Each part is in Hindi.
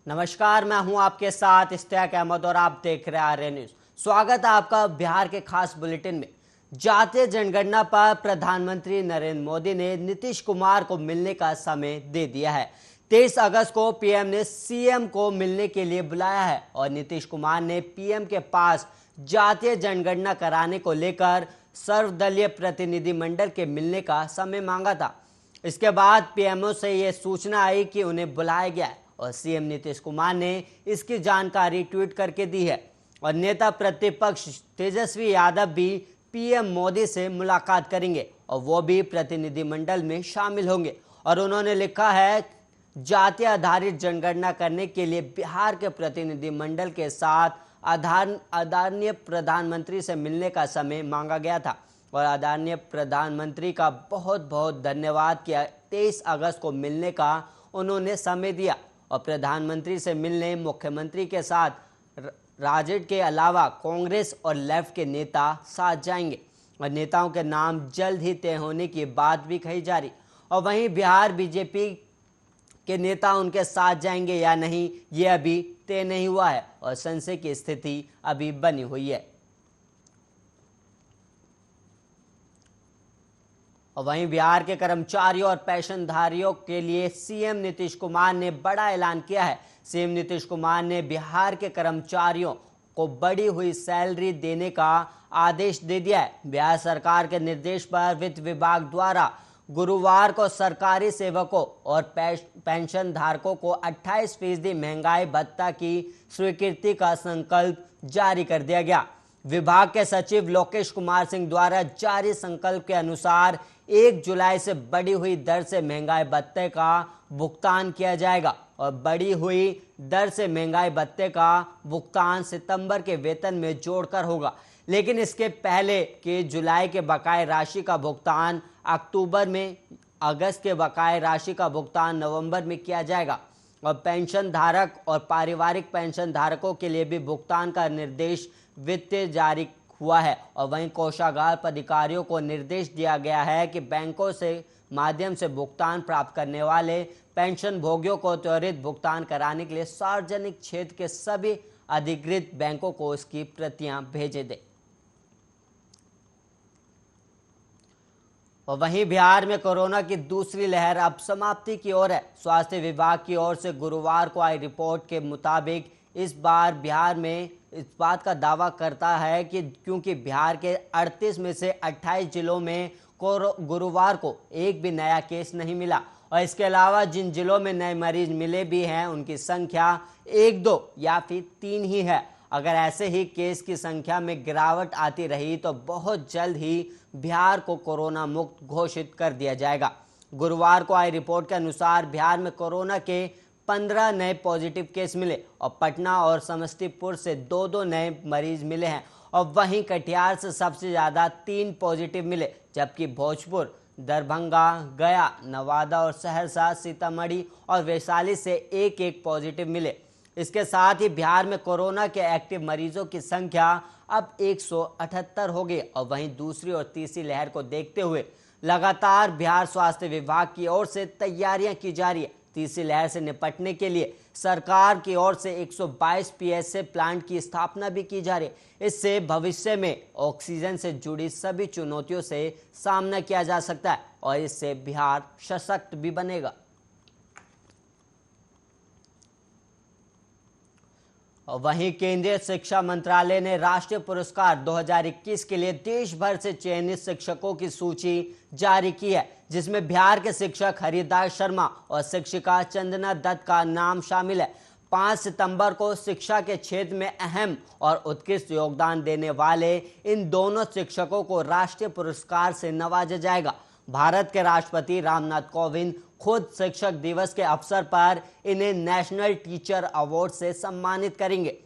नमस्कार, मैं हूं आपके साथ इश्तियाक अहमद और आप देख रहे हैं आर्य न्यूज। स्वागत है आपका बिहार के खास बुलेटिन में। जातीय जनगणना पर प्रधानमंत्री नरेंद्र मोदी ने नीतीश कुमार को मिलने का समय दे दिया है। 23 अगस्त को पीएम ने सीएम को मिलने के लिए बुलाया है और नीतीश कुमार ने पीएम के पास जातीय जनगणना कराने को लेकर सर्वदलीय प्रतिनिधिमंडल के मिलने का समय मांगा था। इसके बाद पीएमओ से यह सूचना आई कि उन्हें बुलाया गया है और सीएम नीतीश कुमार ने इसकी जानकारी ट्वीट करके दी है। और नेता प्रतिपक्ष तेजस्वी यादव भी पीएम मोदी से मुलाकात करेंगे और वो भी प्रतिनिधिमंडल में शामिल होंगे। और उन्होंने लिखा है, जातीय आधारित जनगणना करने के लिए बिहार के प्रतिनिधिमंडल के साथ आदरणीय प्रधानमंत्री से मिलने का समय मांगा गया था और आदरणीय प्रधानमंत्री का बहुत बहुत धन्यवाद किया। 23 अगस्त को मिलने का उन्होंने समय दिया और प्रधानमंत्री से मिलने मुख्यमंत्री के साथ राजद के अलावा कांग्रेस और लेफ्ट के नेता साथ जाएंगे और नेताओं के नाम जल्द ही तय होने की बात भी कही जा रही। और वहीं बिहार बीजेपी के नेता उनके साथ जाएंगे या नहीं, ये अभी तय नहीं हुआ है और संशय की स्थिति अभी बनी हुई है। और वहीं बिहार के कर्मचारियों और पेंशनधारियों के लिए सीएम नीतीश कुमार ने बड़ा ऐलान किया है। सीएम नीतीश कुमार ने बिहार के कर्मचारियों को बढ़ी हुई सैलरी देने का आदेश दे दिया है। बिहार सरकार के निर्देश पर वित्त विभाग द्वारा गुरुवार को सरकारी सेवकों और पेंशन धारकों को 28% महंगाई भत्ता की स्वीकृति का संकल्प जारी कर दिया गया। विभाग के सचिव लोकेश कुमार सिंह द्वारा जारी संकल्प के अनुसार 1 जुलाई से बढ़ी हुई दर से महंगाई भत्ते का भुगतान किया जाएगा और बढ़ी हुई दर से महंगाई भत्ते का भुगतान सितंबर के वेतन में जोड़कर होगा, लेकिन इसके पहले कि जुलाई के बकाये राशि का भुगतान अक्टूबर में, अगस्त के बकाये राशि का भुगतान नवंबर में किया जाएगा। और पेंशन धारक और पारिवारिक पेंशन धारकों के लिए भी भुगतान का निर्देश वित्त जारी हुआ है। और वहीं कोषागार अधिकारियों को निर्देश दिया गया है कि बैंकों से माध्यम से भुगतान प्राप्त करने वाले पेंशन भोगियों को त्वरित भुगतान कराने के लिए सार्वजनिक क्षेत्र के सभी अधिकृत बैंकों को इसकी प्रतियां भेजे दें। और वहीं बिहार में कोरोना की दूसरी लहर अब समाप्ति की ओर है। स्वास्थ्य विभाग की ओर से गुरुवार को आई रिपोर्ट के मुताबिक इस बार बिहार में इस बात का दावा करता है कि क्योंकि बिहार के 38 में से 28 जिलों में गुरुवार को एक भी नया केस नहीं मिला और इसके अलावा जिन जिलों में नए मरीज मिले भी हैं उनकी संख्या 1-2 या फिर 3 ही है। अगर ऐसे ही केस की संख्या में गिरावट आती रही तो बहुत जल्द ही बिहार को कोरोना मुक्त घोषित कर दिया जाएगा। गुरुवार को आई रिपोर्ट के अनुसार बिहार में कोरोना के 15 नए पॉजिटिव केस मिले और पटना और समस्तीपुर से 2-2 नए मरीज मिले हैं। और वहीं कटिहार से सबसे ज़्यादा 3 पॉजिटिव मिले, जबकि भोजपुर, दरभंगा, गया, नवादा और सहरसा, सीतामढ़ी और वैशाली से 1-1 पॉजिटिव मिले। इसके साथ ही बिहार में कोरोना के एक्टिव मरीजों की संख्या अब 178 हो गई। और वहीं दूसरी और तीसरी लहर को देखते हुए लगातार बिहार स्वास्थ्य विभाग की ओर से तैयारियां की जा रही है। तीसरी लहर से निपटने के लिए सरकार की ओर से 122 पीएसए प्लांट की स्थापना भी की जा रही है। इससे भविष्य में ऑक्सीजन से जुड़ी सभी चुनौतियों से सामना किया जा सकता है और इससे बिहार सशक्त भी बनेगा। और वहीं केंद्रीय शिक्षा मंत्रालय ने राष्ट्रीय पुरस्कार 2021 के लिए देश भर से चयनित शिक्षकों की सूची जारी की है, जिसमें बिहार के शिक्षक हरिदास शर्मा और शिक्षिका चंदना दत्त का नाम शामिल है। 5 सितंबर को शिक्षा के क्षेत्र में अहम और उत्कृष्ट योगदान देने वाले इन दोनों शिक्षकों को राष्ट्रीय पुरस्कार से नवाजा जाएगा। भारत के राष्ट्रपति रामनाथ कोविंद खुद शिक्षक दिवस के अवसर पर इन्हें नेशनल टीचर अवार्ड से सम्मानित करेंगे।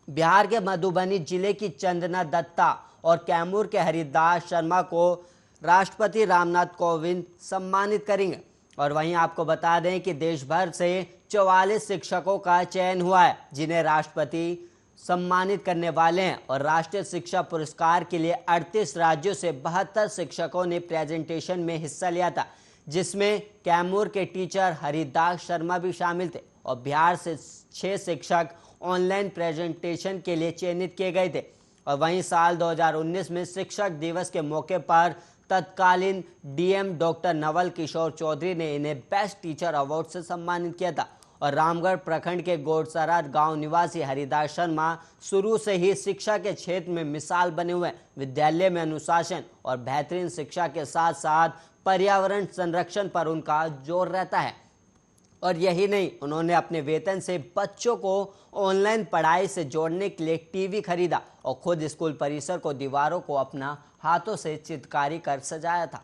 बिहार के मधुबनी जिले की चंदना दत्ता और कैमूर के हरिदास शर्मा को राष्ट्रपति रामनाथ कोविंद सम्मानित करेंगे। और वहीं आपको बता दें कि देश भर से 44 शिक्षकों का चयन हुआ है, जिन्हें राष्ट्रपति सम्मानित करने वाले हैं। और राष्ट्रीय शिक्षा पुरस्कार के लिए 38 राज्यों से 72 शिक्षकों ने प्रेजेंटेशन में हिस्सा लिया था, जिसमें कैमूर के टीचर हरिदास शर्मा भी शामिल थे। और बिहार से 6 शिक्षक ऑनलाइन प्रेजेंटेशन के लिए चयनित किए गए थे। और वहीं साल 2019 में शिक्षक दिवस के मौके पर तत्कालीन डीएम डॉक्टर नवल किशोर चौधरी ने इन्हें बेस्ट टीचर अवार्ड से सम्मानित किया था। और रामगढ़ प्रखंड के गोडसरा गांव निवासी हरिदास शर्मा शुरू से ही शिक्षा के क्षेत्र में मिसाल बने हुए। विद्यालय में अनुशासन और बेहतरीन शिक्षा के साथ साथ पर्यावरण संरक्षण पर उनका जोर रहता है। और यही नहीं, उन्होंने अपने वेतन से बच्चों को ऑनलाइन पढ़ाई से जोड़ने के लिए टीवी खरीदा और खुद स्कूल परिसर को दीवारों को अपना हाथों से चित्रकारी कर सजाया था।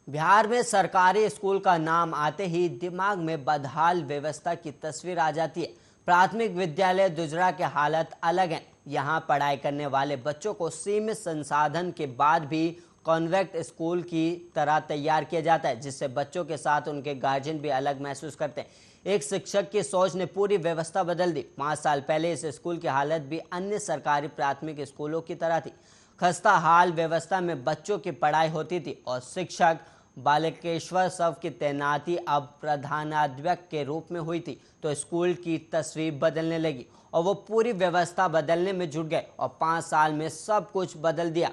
बिहार में सरकारी स्कूल का नाम आते ही दिमाग में बदहाल व्यवस्था की तस्वीर आ जाती है। प्राथमिक विद्यालय दुजरा की हालत अलग है। यहाँ पढ़ाई करने वाले बच्चों को सीमित संसाधन के बाद भी कॉन्वेंट स्कूल की तरह तैयार किया जाता है, जिससे बच्चों के साथ उनके गार्जियन भी अलग महसूस करते हैं। एक शिक्षक की सोच ने पूरी व्यवस्था बदल दी। 5 साल पहले इस स्कूल की हालत भी अन्य सरकारी प्राथमिक स्कूलों की तरह थी। खस्ता हाल व्यवस्था में बच्चों की पढ़ाई होती थी और शिक्षक बालकेश्वर शव की तैनाती अब प्रधानाध्यापक के रूप में हुई थी, तो स्कूल की तस्वीर बदलने लगी और वो पूरी व्यवस्था बदलने में जुट गए और 5 साल में सब कुछ बदल दिया।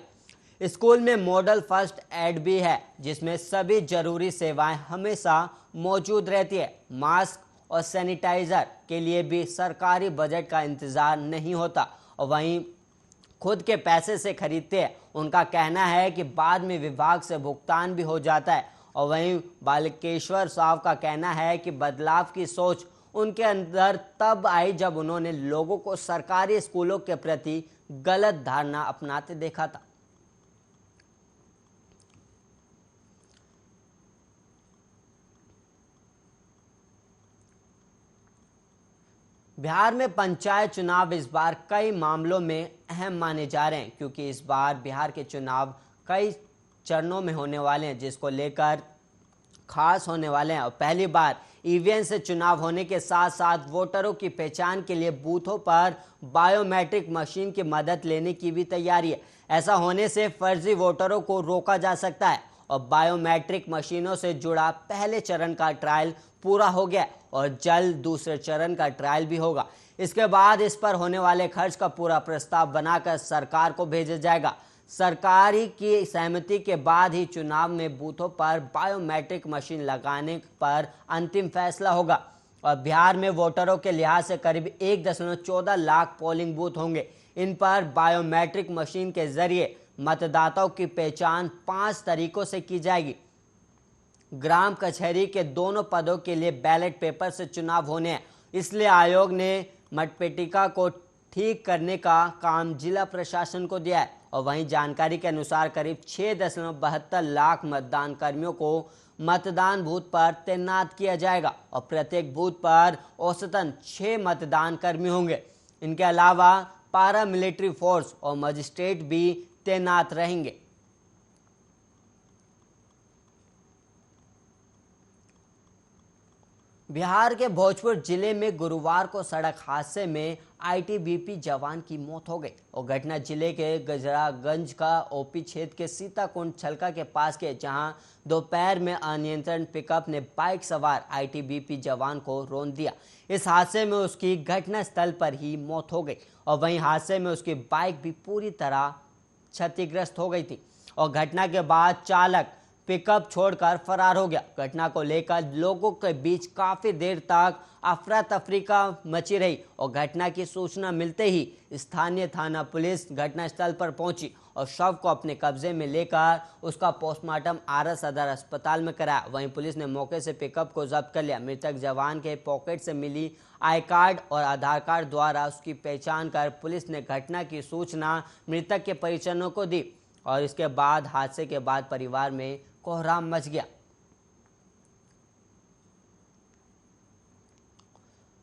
स्कूल में मॉडल फर्स्ट एड भी है, जिसमें सभी जरूरी सेवाएं हमेशा मौजूद रहती है। मास्क और सैनिटाइजर के लिए भी सरकारी बजट का इंतजार नहीं होता और वहीं खुद के पैसे से खरीदते हैं। उनका कहना है कि बाद में विभाग से भुगतान भी हो जाता है। और वहीं बालकेश्वर साहब का कहना है कि बदलाव की सोच उनके अंदर तब आई जब उन्होंने लोगों को सरकारी स्कूलों के प्रति गलत धारणा अपनाते देखा था। बिहार में पंचायत चुनाव इस बार कई मामलों में अहम माने जा रहे हैं, क्योंकि इस बार बिहार के चुनाव कई चरणों में होने वाले हैं, जिसको लेकर खास होने वाले हैं। और पहली बार ईवीएम से चुनाव होने के साथ साथ वोटरों की पहचान के लिए बूथों पर बायोमेट्रिक मशीन की मदद लेने की भी तैयारी है। ऐसा होने से फर्जी वोटरों को रोका जा सकता है। और बायोमेट्रिक मशीनों से जुड़ा पहले चरण का ट्रायल पूरा हो गया और जल्द दूसरे चरण का ट्रायल भी होगा। इसके बाद इस पर होने वाले खर्च का पूरा प्रस्ताव बनाकर सरकार को भेजा जाएगा। सरकारी की सहमति के बाद ही चुनाव में बूथों पर बायोमेट्रिक मशीन लगाने पर अंतिम फैसला होगा। और बिहार में वोटरों के लिहाज से करीब 1.14 लाख पोलिंग बूथ होंगे। इन पर बायोमेट्रिक मशीन के जरिए मतदाताओं की पहचान 5 तरीकों से की जाएगी। ग्राम कचहरी के दोनों पदों के लिए बैलेट पेपर से चुनाव होने हैं, इसलिए आयोग ने मतपेटिका को ठीक करने का काम जिला प्रशासन को दिया है। और वहीं जानकारी के अनुसार करीब 6.72 लाख मतदान कर्मियों को मतदान बूथ पर तैनात किया जाएगा और प्रत्येक बूथ पर औसतन 6 मतदान कर्मी होंगे। इनके अलावा पारा मिलिट्री फोर्स और मजिस्ट्रेट भी तैनात रहेंगे। बिहार के भोजपुर जिले में गुरुवार को सड़क हादसे में आईटीबीपी जवान की मौत हो गई और घटना जिले के गजरागंज का ओपी क्षेत्र के सीताकुंड छलका के पास के, जहां दोपहर में अनियंत्रित पिकअप ने बाइक सवार आईटीबीपी जवान को रौंद दिया। इस हादसे में उसकी घटनास्थल पर ही मौत हो गई और वहीं हादसे में उसकी बाइक भी पूरी तरह क्षतिग्रस्त हो गई थी और घटना के बाद चालक पिकअप छोड़कर फरार हो गया। घटना को लेकर लोगों के बीच काफी देर तक अफरा तफरी का मची रही और घटना की सूचना मिलते ही स्थानीय थाना पुलिस घटनास्थल पर पहुंची और शव को अपने कब्जे में लेकर उसका पोस्टमार्टम आरा सदर अस्पताल में कराया। वहीं पुलिस ने मौके से पिकअप को जब्त कर लिया। मृतक जवान के पॉकेट से मिली आई कार्ड और आधार कार्ड द्वारा उसकी पहचान कर पुलिस ने घटना की सूचना मृतक के परिजनों को दी और इसके बाद हादसे के बाद परिवार में कोहराम मच गया।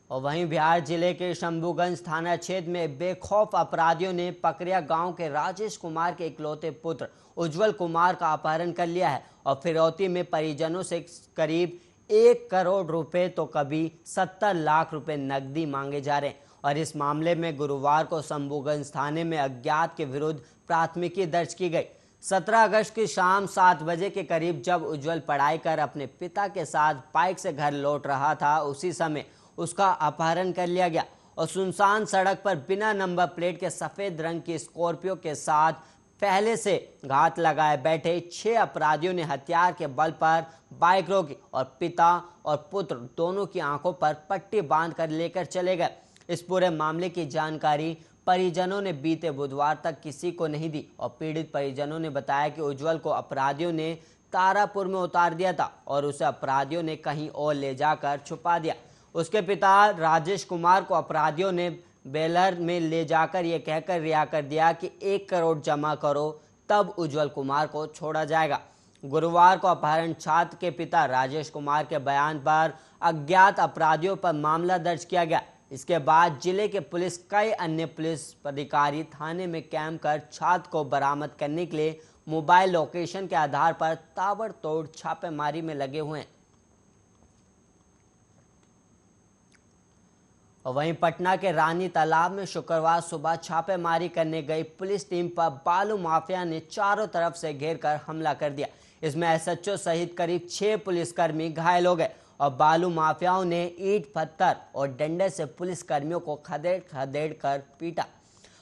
और वहीं बिहार जिले के शंभूगंज थाना क्षेत्र में बेखौफ अपराधियों ने पकरिया गांव के राजेश कुमार के इकलौते पुत्र उज्जवल कुमार का अपहरण कर लिया है और फिरौती में परिजनों से करीब 1 करोड़ रुपए तो कभी 70 लाख रुपए नकदी मांगे जा रहे हैं। और इस मामले में गुरुवार को शंभूगंज थाने में अज्ञात के विरुद्ध प्राथमिकी दर्ज की गई। 17 अगस्त की शाम 7 बजे के करीब जब उज्जवल पढ़ाई कर अपने पिता के साथ बाइक से घर लौट रहा था, उसी समय उसका अपहरण कर लिया गया और सुनसान सड़क पर बिना नंबर प्लेट के सफेद रंग की स्कॉर्पियो के साथ पहले से घात लगाए बैठे 6 अपराधियों ने हथियार के बल पर बाइक रोकी और पिता और पुत्र दोनों की आंखों पर पट्टी बांधकर लेकर चले गए। इस पूरे मामले की जानकारी परिजनों ने बीते बुधवार तक किसी को नहीं दी और पीड़ित परिजनों ने बताया कि उज्जवल को अपराधियों ने तारापुर में उतार दिया था और उसे अपराधियों ने कहीं और ले जाकर छुपा दिया। उसके पिता राजेश कुमार को अपराधियों ने बेलर में ले जाकर यह कहकर रिहा कर दिया कि 1 करोड़ जमा करो तब उज्जवल कुमार को छोड़ा जाएगा। गुरुवार को अपहरण छात्र के पिता राजेश कुमार के बयान पर अज्ञात अपराधियों पर मामला दर्ज किया गया। इसके बाद जिले के पुलिस कई अन्य पुलिस अधिकारी थाने में कैंप कर छात्र को बरामद करने के लिए मोबाइल लोकेशन के आधार पर ताबड़तोड़ छापेमारी में लगे हुए हैं। और वहीं पटना के रानी तालाब में शुक्रवार सुबह छापेमारी करने गई पुलिस टीम पर बालू माफिया ने चारों तरफ से घेरकर हमला कर दिया। इसमें एसएचओ सहित करीब 6 पुलिसकर्मी घायल हो गए और बालू माफियाओं ने ईंट पत्थर और डंडे से पुलिसकर्मियों को खदेड़ खदेड़ कर पीटा।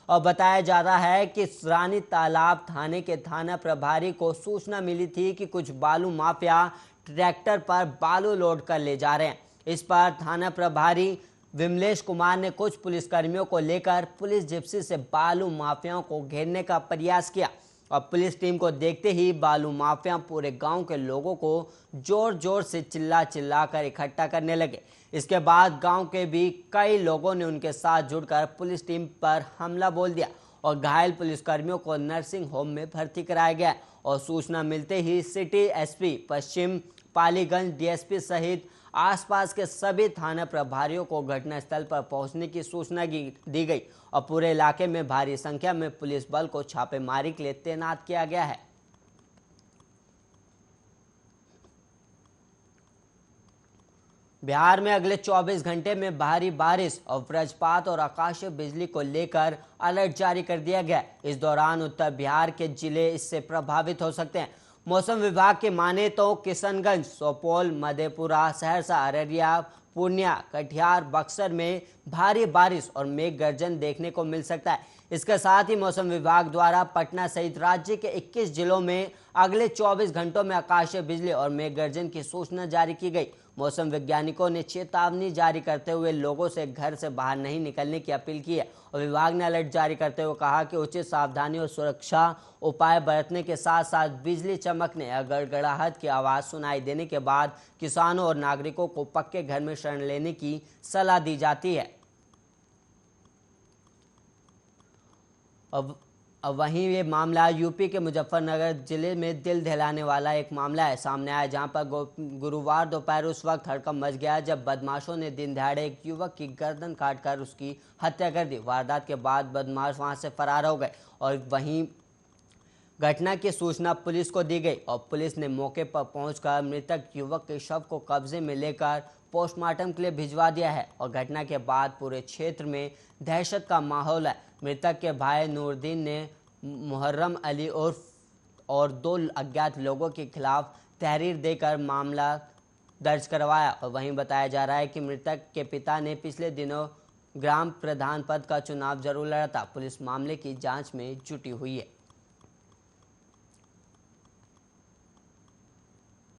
और बताया जा रहा है कि रानी तालाब थाने के थाना प्रभारी को सूचना मिली थी कि कुछ बालू माफिया ट्रैक्टर पर बालू लोड कर ले जा रहे हैं। इस पर थाना प्रभारी विमलेश कुमार ने कुछ पुलिसकर्मियों को लेकर पुलिस जिप्सी से बालू माफियाओं को घेरने का प्रयास किया और पुलिस टीम को देखते ही बालू माफिया पूरे गांव के लोगों को जोर जोर से चिल्ला चिल्ला कर इकट्ठा करने लगे। इसके बाद गांव के भी कई लोगों ने उनके साथ जुड़कर पुलिस टीम पर हमला बोल दिया और घायल पुलिसकर्मियों को नर्सिंग होम में भर्ती कराया गया। और सूचना मिलते ही सिटी एसपी पश्चिम, पालीगंज डीएसपी सहित आसपास के सभी थाना प्रभारियों को घटनास्थल पर पहुंचने की सूचना दी गई और पूरे इलाके में भारी संख्या में पुलिस बल को छापेमारी के लिए तैनात किया गया है। बिहार में अगले 24 घंटे में भारी बारिश और वज्रपात और आकाशीय बिजली को लेकर अलर्ट जारी कर दिया गया। इस दौरान उत्तर बिहार के जिले इससे प्रभावित हो सकते हैं। मौसम विभाग के माने तो किशनगंज, सुपौल, मधेपुरा, सहरसा, अररिया, पूर्णिया, कटिहार, बक्सर में भारी बारिश और मेघ गर्जन देखने को मिल सकता है। इसके साथ ही मौसम विभाग द्वारा पटना सहित राज्य के 21 जिलों में अगले 24 घंटों में आकाशीय बिजली और मेघ गर्जन की सूचना जारी की गई। मौसम वैज्ञानिकों ने चेतावनी जारी करते हुए लोगों से घर से बाहर नहीं निकलने की अपील की है और विभाग ने अलर्ट जारी करते हुए कहा कि उचित सावधानी और सुरक्षा उपाय बरतने के साथ साथ बिजली चमकने या गड़गड़ाहट की आवाज़ सुनाई देने के बाद किसानों और नागरिकों को पक्के घर में शरण लेने की सलाह दी जाती है। अब वहीं ये मामला यूपी के मुजफ्फरनगर जिले में दिल दहलाने वाला एक मामला है सामने आया, जहां पर गुरुवार दोपहर उस वक्त हड़कंप मच गया जब बदमाशों ने दिन दहाड़े एक युवक की गर्दन काटकर उसकी हत्या कर दी। वारदात के बाद बदमाश वहां से फरार हो गए और वहीं घटना की सूचना पुलिस को दी गई और पुलिस ने मौके पर पहुंचकर मृतक युवक के शव को कब्जे में लेकर पोस्टमार्टम के लिए भिजवा दिया है और घटना के बाद पूरे क्षेत्र में दहशत का माहौल है। मृतक के भाई नूरदीन ने मुहर्रम अली उर्फ और 2 अज्ञात लोगों के खिलाफ तहरीर देकर मामला दर्ज करवाया और वहीं बताया जा रहा है कि मृतक के पिता ने पिछले दिनों ग्राम प्रधान पद का चुनाव जरूर लड़ा था। पुलिस मामले की जांच में जुटी हुई है।